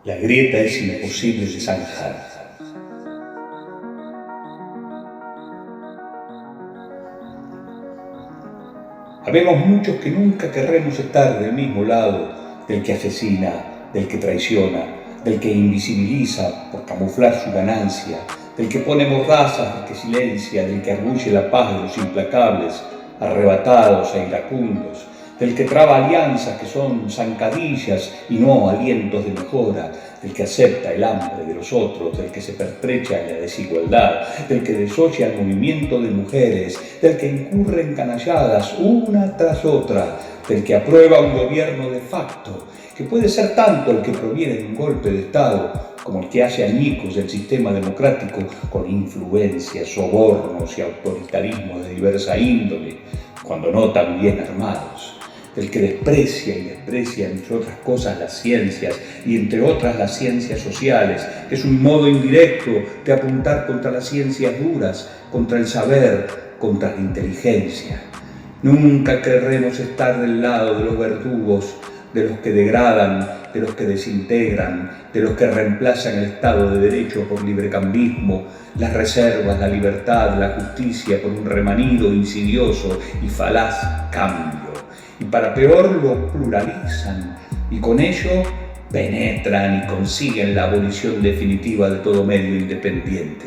La grieta es imposible de zanjar. Habemos muchos que nunca querremos estar del mismo lado del que asesina, del que traiciona, del que invisibiliza por camuflar su ganancia, del que pone mordazas, del que silencia, del que arguye la paz de los implacables, arrebatados e iracundos, del que traba alianzas que son zancadillas y no alientos de mejora, del que acepta el hambre de los otros, del que se pertrecha en la desigualdad, del que desoye al movimiento de mujeres, del que incurre en canalladas una tras otra, del que aprueba un gobierno de facto, que puede ser tanto el que proviene de un golpe de Estado como el que hace añicos del sistema democrático con influencias, sobornos y autoritarismo de diversa índole, cuando no tan bien armados, del que desprecia y desprecia, entre otras cosas, las ciencias y entre otras las ciencias sociales, que es un modo indirecto de apuntar contra las ciencias duras, contra el saber, contra la inteligencia. Nunca querremos estar del lado de los verdugos, de los que degradan, de los que desintegran, de los que reemplazan el Estado de Derecho por librecambismo, las reservas, la libertad, la justicia por un remanido insidioso y falaz cambio. Y para peor lo pluralizan y con ello penetran y consiguen la abolición definitiva de todo medio independiente.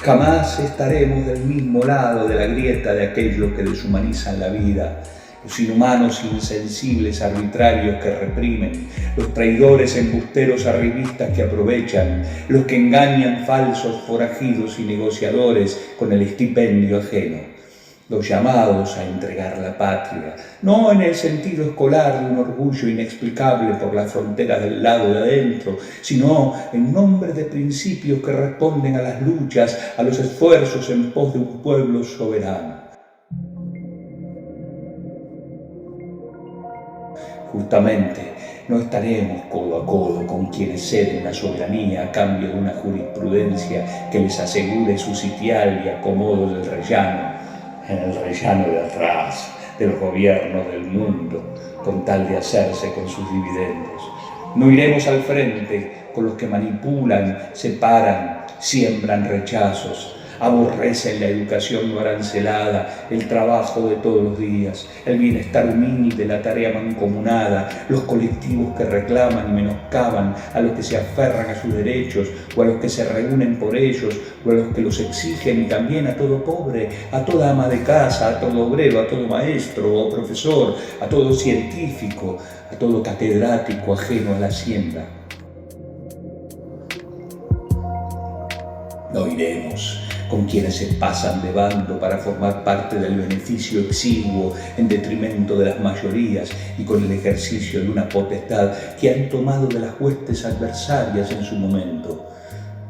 Jamás estaremos del mismo lado de la grieta de aquellos que deshumanizan la vida, los inhumanos insensibles arbitrarios que reprimen, los traidores embusteros arribistas que aprovechan, los que engañan falsos forajidos y negociadores con el estipendio ajeno. Los llamados a entregar la patria, no en el sentido escolar de un orgullo inexplicable por las fronteras del lado de adentro, sino en nombre de principios que responden a las luchas, a los esfuerzos en pos de un pueblo soberano. Justamente, no estaremos codo a codo con quienes ceden la soberanía a cambio de una jurisprudencia que les asegure su sitial y acomodo del rellano, en el rellano de atrás, de los gobiernos del mundo, con tal de hacerse con sus dividendos. No iremos al frente con los que manipulan, separan, siembran rechazos, aborrecen la educación no arancelada, el trabajo de todos los días, el bienestar humilde, la tarea mancomunada, los colectivos que reclaman y menoscaban a los que se aferran a sus derechos o a los que se reúnen por ellos o a los que los exigen, y también a todo pobre, a toda ama de casa, a todo obrero, a todo maestro o profesor, a todo científico, a todo catedrático ajeno a la hacienda. No iremos con quienes se pasan de bando para formar parte del beneficio exiguo en detrimento de las mayorías y con el ejercicio de una potestad que han tomado de las huestes adversarias en su momento.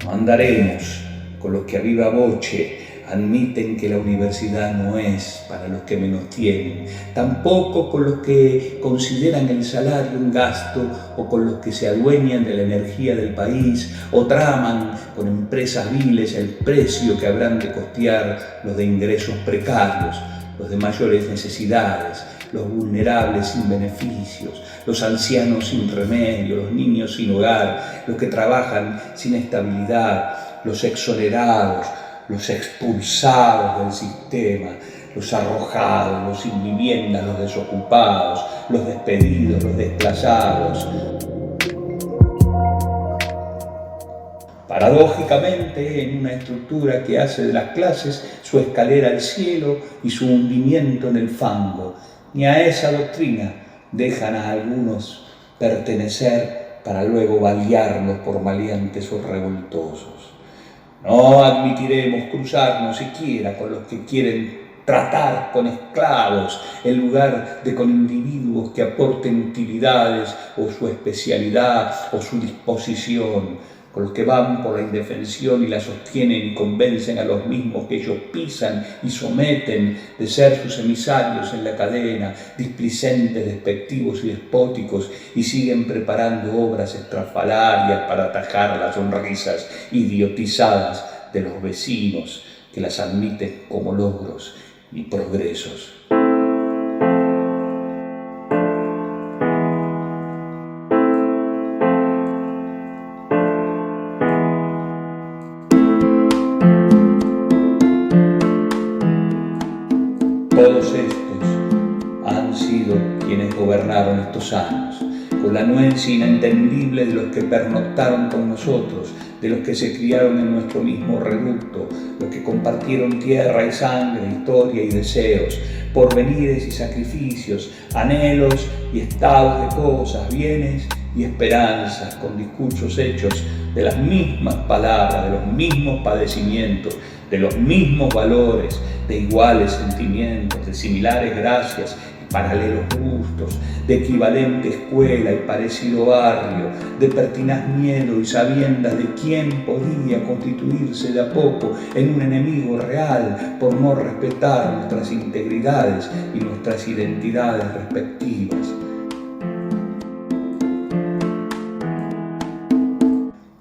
No andaremos con los que a viva voce admiten que la universidad no es para los que menos tienen, tampoco con los que consideran el salario un gasto o con los que se adueñan de la energía del país o traman con empresas viles el precio que habrán de costear los de ingresos precarios, los de mayores necesidades, los vulnerables sin beneficios, los ancianos sin remedio, los niños sin hogar, los que trabajan sin estabilidad, los exonerados, los expulsados del sistema, los arrojados, los sin vivienda, los desocupados, los despedidos, los desplazados. Paradójicamente, en una estructura que hace de las clases su escalera al cielo y su hundimiento en el fango, ni a esa doctrina dejan a algunos pertenecer para luego balearlos por maleantes o revoltosos. No admitiremos cruzarnos siquiera con los que quieren tratar con esclavos en lugar de con individuos que aporten utilidades o su especialidad o su disposición, con los que van por la indefensión y la sostienen y convencen a los mismos que ellos pisan y someten de ser sus emisarios en la cadena, displicentes, despectivos y despóticos, y siguen preparando obras estrafalarias para atajar las sonrisas idiotizadas de los vecinos que las admiten como logros y progresos. sanos, con la anuencia inentendible de los que pernoctaron con nosotros, de los que se criaron en nuestro mismo reducto, los que compartieron tierra y sangre, historia y deseos, porvenires y sacrificios, anhelos y estados de cosas, bienes y esperanzas, con discursos hechos de las mismas palabras, de los mismos padecimientos, de los mismos valores, de iguales sentimientos, de similares gracias y paralelos gustos, de equivalente escuela y parecido barrio, de pertinaz miedo y sabiendas de quién podía constituirse de a poco en un enemigo real por no respetar nuestras integridades y nuestras identidades respectivas.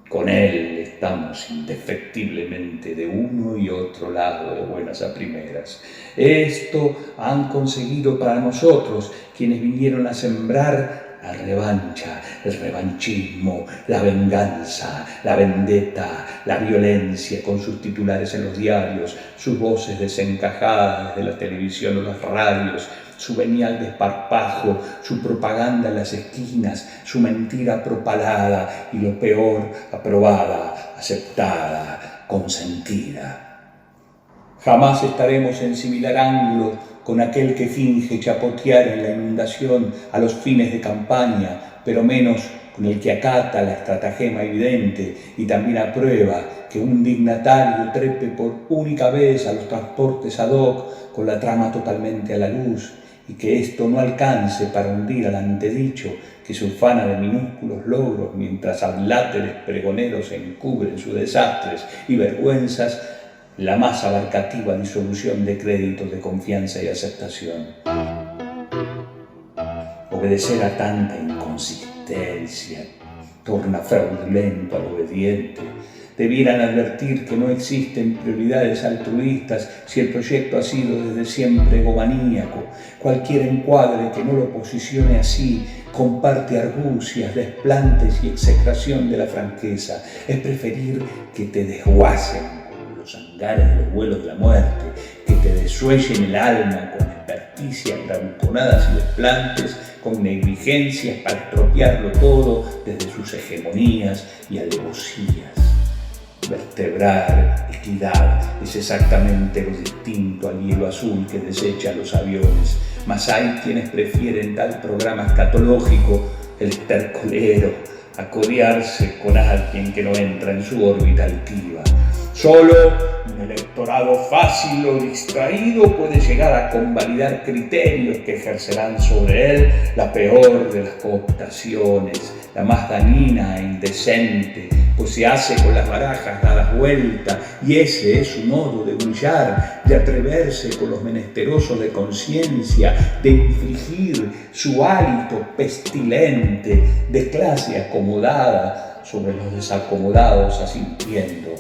Con él estamos indefectiblemente de uno y otro lado de buenas a primeras. Esto han conseguido para nosotros quienes vinieron a sembrar la revancha, el revanchismo, la venganza, la vendetta, la violencia con sus titulares en los diarios, sus voces desencajadas desde la televisión o las radios, su venial desparpajo, su propaganda en las esquinas, su mentira propalada y lo peor, aprobada, aceptada, consentida. Jamás estaremos en similar ángulo con aquel que finge chapotear en la inundación a los fines de campaña, pero menos con el que acata la estratagema evidente y también aprueba que un dignatario trepe por única vez a los transportes ad hoc con la trama totalmente a la luz, y que esto no alcance para hundir al antedicho que se ufana de minúsculos logros mientras adláteres pregoneros encubren sus desastres y vergüenzas la más abarcativa disolución de créditos de confianza y aceptación. Obedecer a tanta inconsistencia torna fraudulento al obediente. Debieran advertir que no existen prioridades altruistas si el proyecto ha sido desde siempre egomaníaco. Cualquier encuadre que no lo posicione así comparte argucias, desplantes y execración de la franqueza. Es preferir que te desguacen con los hangares de los vuelos de la muerte, que te desuellen el alma con experticias bravuconadas y desplantes, con negligencias para estropearlo todo desde sus hegemonías y alevosías. Vertebrar equidad es exactamente lo distinto al hielo azul que desecha los aviones, mas hay quienes prefieren tal programa escatológico, el estercolero, a codearse con alguien que no entra en su órbita altiva. Solo un electorado fácil o distraído puede llegar a convalidar criterios que ejercerán sobre él la peor de las cooptaciones, la más dañina e indecente, pues se hace con las barajas dadas vuelta, y ese es su modo de brillar, de atreverse con los menesterosos de conciencia, de infligir su hálito pestilente de clase acomodada sobre los desacomodados asintiendo.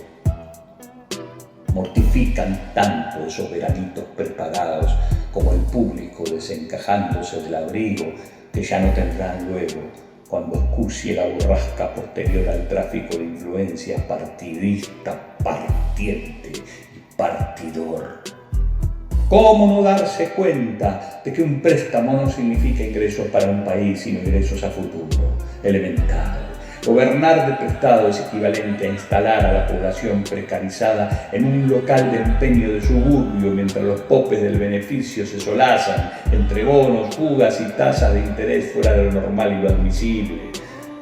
Mortifican tanto esos veranitos preparados como el público desencajándose del abrigo que ya no tendrán luego cuando excusie la borrasca posterior al tráfico de influencias partidista, partiente y partidor. ¿Cómo no darse cuenta de que un préstamo no significa ingresos para un país, sino ingresos a futuro? Elemental. Gobernar de prestado es equivalente a instalar a la población precarizada en un local de empeño de suburbio mientras los popes del beneficio se solazan entre bonos, fugas y tasas de interés fuera de lo normal y lo admisible.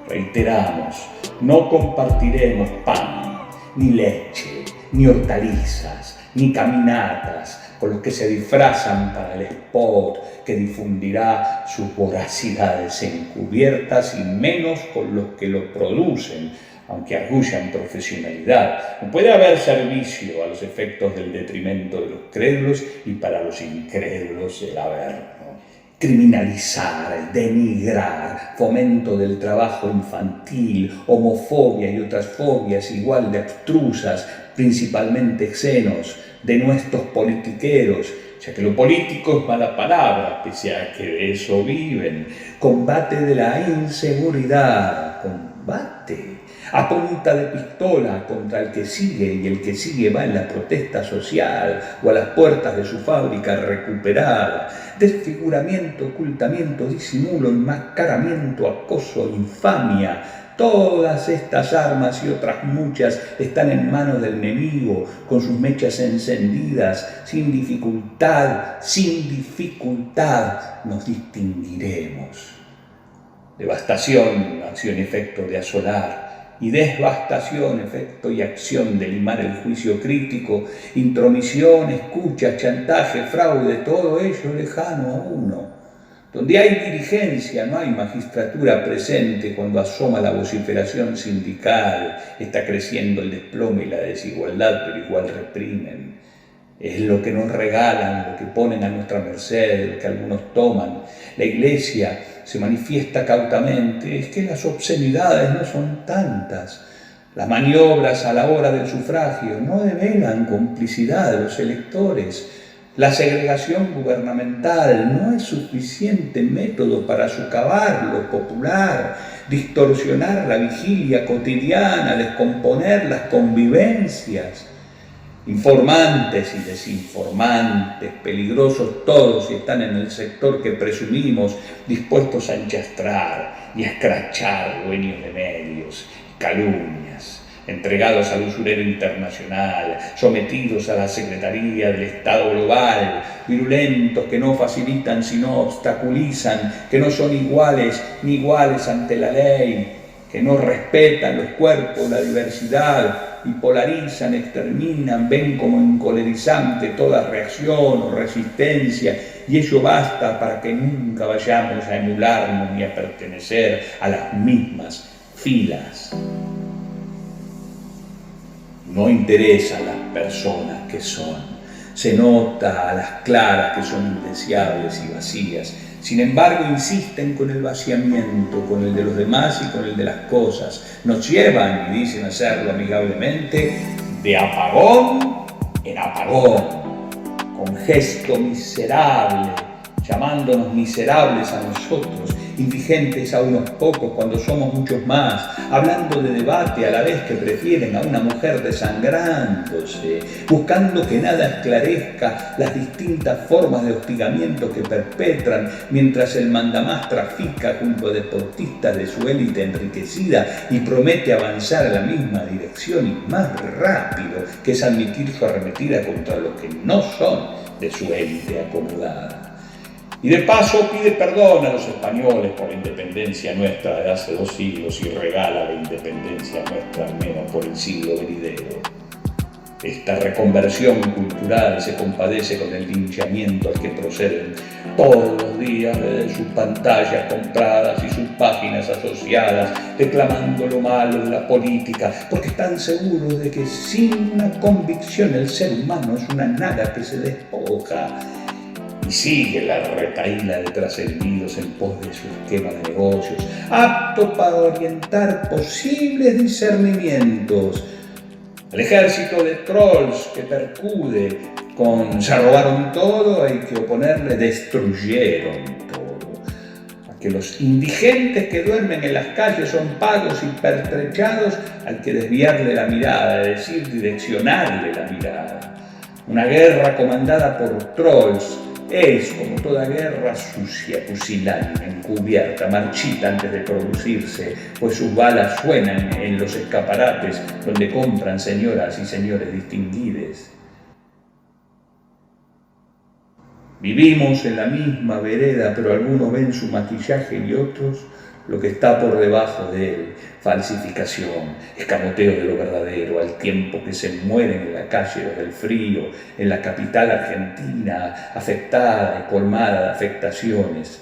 Reiteramos, no compartiremos pan, ni leche, ni hortalizas, ni caminatas con los que se disfrazan para el spot que difundirá sus voracidades encubiertas y menos con los que lo producen, aunque arguyan profesionalidad. No puede haber servicio a los efectos del detrimento de los crédulos y para los incrédulos el averno. Criminalizar, denigrar, fomento del trabajo infantil, homofobia y otras fobias igual de abstrusas, principalmente xenos, de nuestros politiqueros, ya que lo político es mala palabra, pese a que de eso viven. Combate de la inseguridad, combate. a punta de pistola contra el que sigue, y el que sigue va en la protesta social o a las puertas de su fábrica recuperada. Desfiguramiento, ocultamiento, disimulo, enmascaramiento, acoso, infamia. Todas estas armas y otras muchas están en manos del enemigo, con sus mechas encendidas. Sin dificultad nos distinguiremos. Devastación, acción y efecto de asolar, y devastación, efecto y acción de limar el juicio crítico, intromisión, escucha, chantaje, fraude, todo ello lejano a uno. Donde hay dirigencia, no hay magistratura presente. Cuando asoma la vociferación sindical, está creciendo el desplome y la desigualdad, pero igual reprimen. Es lo que nos regalan, lo que ponen a nuestra merced, lo que algunos toman. La Iglesia se manifiesta cautamente. Es que las obscenidades no son tantas. Las maniobras a la hora del sufragio no develan complicidad de los electores. La segregación gubernamental no es suficiente método para socavar lo popular, distorsionar la vigilia cotidiana, descomponer las convivencias. Informantes y desinformantes, peligrosos todos, y están en el sector que presumimos, dispuestos a enchastrar y a escrachar dueños de medios, calumnias, entregados al usurero internacional, sometidos a la Secretaría del Estado Global, virulentos que no facilitan sino obstaculizan, que no son iguales ni iguales ante la ley, que no respetan los cuerpos, la diversidad, y polarizan, exterminan, ven como encolerizante toda reacción o resistencia, y ello basta para que nunca vayamos a emularnos ni a pertenecer a las mismas filas. No interesan las personas que son, se nota a las claras que son indeseables y vacías. Sin embargo, insisten con el vaciamiento, con el de los demás y con el de las cosas. Nos llevan, y dicen hacerlo amigablemente, de apagón en apagón, con gesto miserable, llamándonos miserables a nosotros, indigentes a unos pocos cuando somos muchos más, hablando de debate a la vez que prefieren a una mujer desangrándose, buscando que nada esclarezca las distintas formas de hostigamiento que perpetran, mientras el mandamás trafica junto a deportistas de su élite enriquecida y promete avanzar a la misma dirección y más rápido, que es admitir su arremetida contra los que no son de su élite acomodada. Y de paso pide perdón a los españoles por la independencia nuestra de hace 2 siglos y regala la independencia nuestra al menos por el siglo venidero. Esta reconversión cultural se compadece con el linchamiento al que proceden todos los días desde sus pantallas compradas y sus páginas asociadas, declamando lo malo de la política, porque están seguros de que sin una convicción el ser humano es una nada que se despoja. Y sigue la retahíla de trascendidos en pos de su esquema de negocios, apto para orientar posibles discernimientos. El ejército de trolls que percude con "se robaron todo", hay que oponerle "destruyeron todo". A que los indigentes que duermen en las calles son pagos y pertrechados, hay que desviarle la mirada, es decir, direccionarle la mirada. Una guerra comandada por trolls es, como toda guerra, sucia, pusilánime, encubierta, marchita antes de producirse, pues sus balas suenan en los escaparates donde compran señoras y señores distinguides. Vivimos en la misma vereda, pero algunos ven su maquillaje y otros lo que está por debajo de él: falsificación, escamoteo de lo verdadero, al tiempo que se mueren en la calle los del frío, en la capital argentina, afectada y colmada de afectaciones.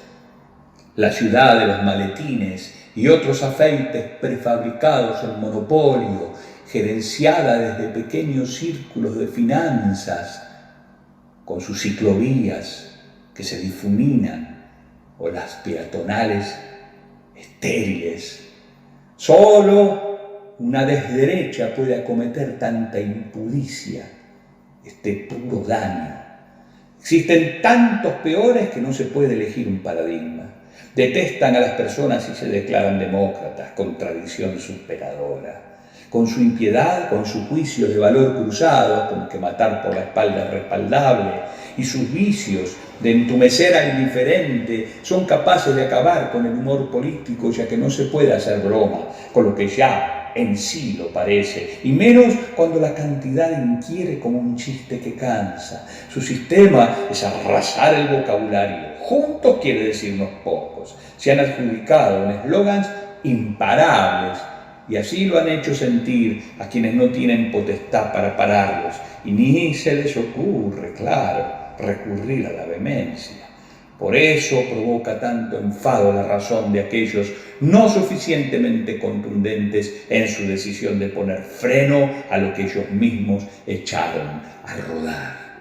La ciudad de los maletines y otros afeites prefabricados en monopolio, gerenciada desde pequeños círculos de finanzas, con sus ciclovías que se difuminan, o las peatonales estériles. Solo una desderecha puede acometer tanta impudicia, este puro daño. Existen tantos peores que no se puede elegir un paradigma. Detestan a las personas y se declaran demócratas, contradicción superadora. Con su impiedad, con su juicio de valor cruzado, como que matar por la espalda es respaldable, y sus vicios de entumecer al indiferente, son capaces de acabar con el humor político, ya que no se puede hacer broma con lo que ya en sí lo parece, y menos cuando la cantidad inquiere como un chiste que cansa. Su sistema es arrasar el vocabulario. Juntos quiere decir unos pocos. Se han adjudicado en eslogans imparables, y así lo han hecho sentir a quienes no tienen potestad para pararlos, y ni se les ocurre, claro, recurrir a la vehemencia. Por eso provoca tanto enfado la razón de aquellos no suficientemente contundentes en su decisión de poner freno a lo que ellos mismos echaron a rodar.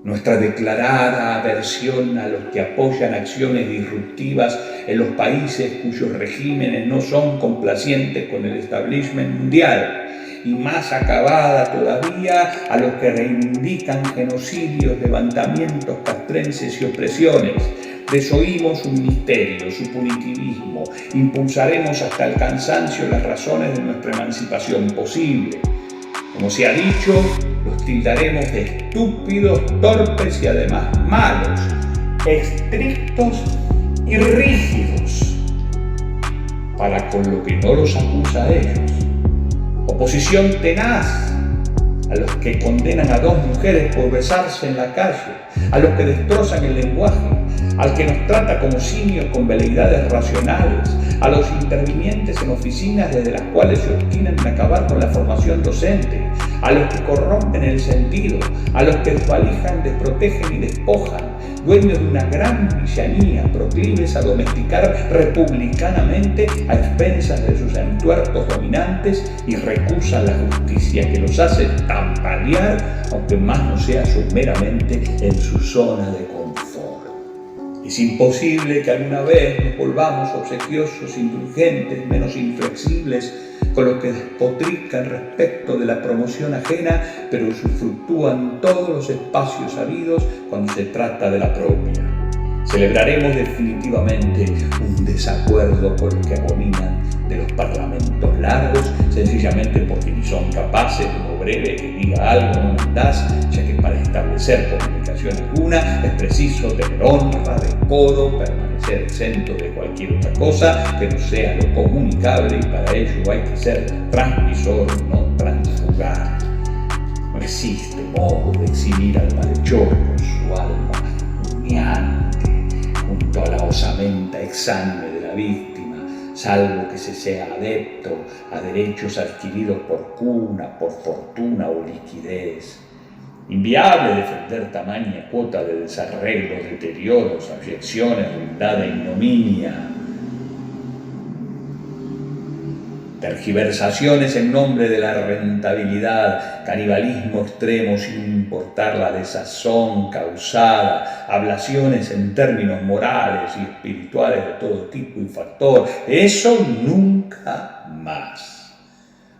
Nuestra declarada aversión a los que apoyan acciones disruptivas en los países cuyos regímenes no son complacientes con el establishment mundial, y más acabada todavía a los que reivindican genocidios, levantamientos castrenses y opresiones. Desoímos su ministerio, su punitivismo, impulsaremos hasta el cansancio las razones de nuestra emancipación posible. Como se ha dicho, los tildaremos de estúpidos, torpes y además malos, estrictos y rígidos, para con lo que no los acusa a ellos. Oposición tenaz a los que condenan a dos mujeres por besarse en la calle, a los que destrozan el lenguaje, al que nos trata como simios con veleidades racionales, a los intervinientes en oficinas desde las cuales se obstinan en acabar con la formación docente, a los que corrompen el sentido, a los que desvalijan, desprotegen y despojan, dueños de una gran villanía, proclives a domesticar republicanamente a expensas de sus entuertos dominantes, y recusan la justicia que los hace tambalear, aunque más no sea someramente en su zona de confort. Es imposible que alguna vez nos volvamos obsequiosos, indulgentes, menos inflexibles con los que despotrican respecto de la promoción ajena, pero usufructúan todos los espacios habidos cuando se trata de la propia. Celebraremos definitivamente un desacuerdo con los que abominan de los parlamentos largos, sencillamente porque ni son capaces de lo breve que diga algo no mandás, ya que para establecer comunicación alguna es preciso tener honra, decoro, permanecer exento de cualquier otra cosa que no sea lo comunicable, y para ello hay que ser transmisor, no transfugar. No existe modo de exhibir al malhechor con su alma humeante junto a la osamenta exánime de la víctima, salvo que se sea adepto a derechos adquiridos por cuna, por fortuna o liquidez. Inviable defender tamaña cuota de desarreglos, deterioros, abyecciones, ruindad e ignominia. Tergiversaciones en nombre de la rentabilidad, canibalismo extremo sin importar la desazón causada, ablaciones en términos morales y espirituales de todo tipo y factor. Eso nunca más.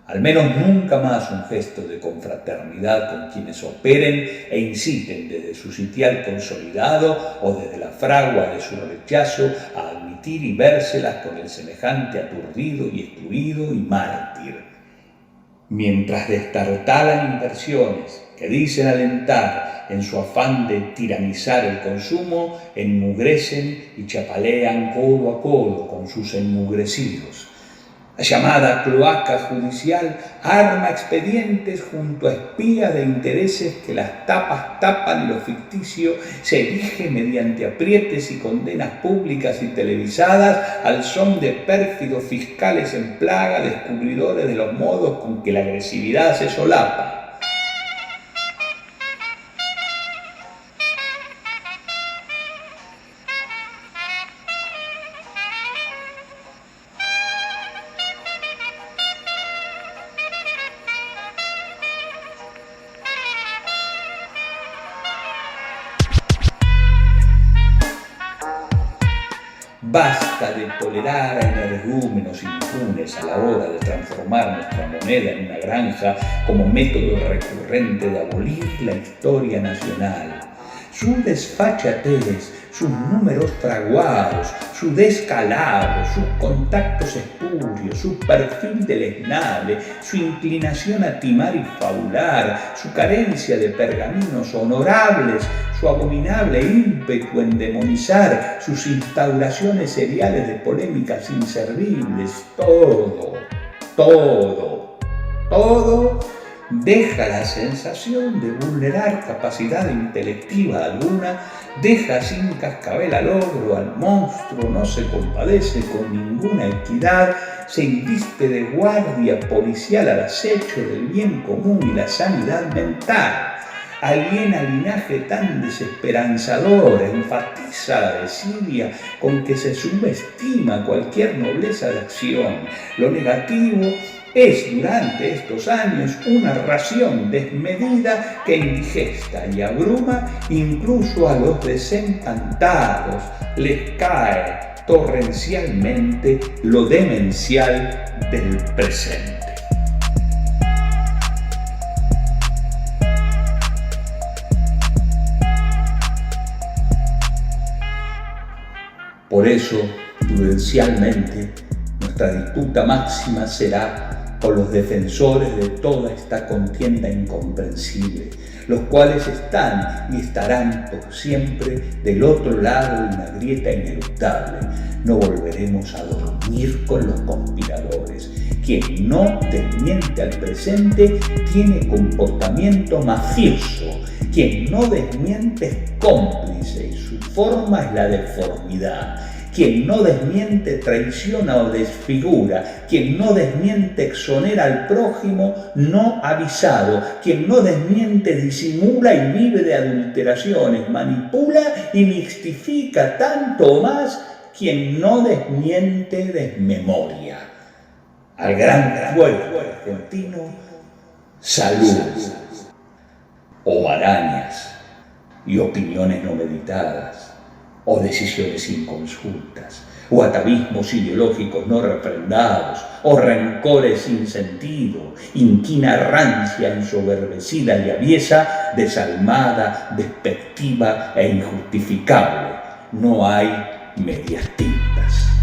Al menos nunca más un gesto de confraternidad con quienes operen e inciten desde su sitial consolidado o desde la fragua de su rechazo a admitir y vérselas con el semejante aturdido y excluido y mártir. Mientras destartalan inversiones que dicen alentar en su afán de tiranizar el consumo, ennugrecen y chapalean codo a codo con sus enmugrecidos. La llamada cloaca judicial arma expedientes junto a espías de intereses que las tapas tapan y lo ficticio se erige mediante aprietes y condenas públicas y televisadas al son de pérfidos fiscales en plaga, descubridores de los modos con que la agresividad se solapa. Basta de tolerar a energúmenos impunes a la hora de transformar nuestra moneda en una granja como método recurrente de abolir la historia nacional. Su desfachatez sus números fraguados, su descalabro, sus contactos espurios, su perfil deleznable, su inclinación a timar y fabular, su carencia de pergaminos honorables, su abominable ímpetu en demonizar, sus instauraciones seriales de polémicas inservibles, todo deja la sensación de vulnerar capacidad intelectiva alguna, deja sin cascabel al ogro, al monstruo, no se compadece con ninguna equidad, se inviste de guardia policial al acecho del bien común y la sanidad mental. Aliena linaje tan desesperanzador, enfatiza la desidia con que se subestima cualquier nobleza de acción. Lo negativo es durante estos años una ración desmedida que indigesta y abruma incluso a los desencantados. Les cae torrencialmente lo demencial del presente. Por eso, prudencialmente, nuestra disputa máxima será con los defensores de toda esta contienda incomprensible, los cuales están y estarán por siempre del otro lado de una grieta ineluctable. No volveremos a dormir con los conspiradores. Quien no desmiente al presente tiene comportamiento mafioso. Quien no desmiente es cómplice y su forma es la deformidad. Quien no desmiente traiciona o desfigura. Quien no desmiente exonera al prójimo no avisado. Quien no desmiente disimula y vive de adulteraciones, manipula y mixtifica tanto o más. Quien no desmiente desmemoria. Al gran pueblo argentino, salud, o marañas y opiniones no meditadas, o decisiones inconsultas, o atavismos ideológicos no refrendados, o rencores sin sentido, inquina rancia, ensoberbecida y aviesa, desalmada, despectiva e injustificable. No hay medias tintas.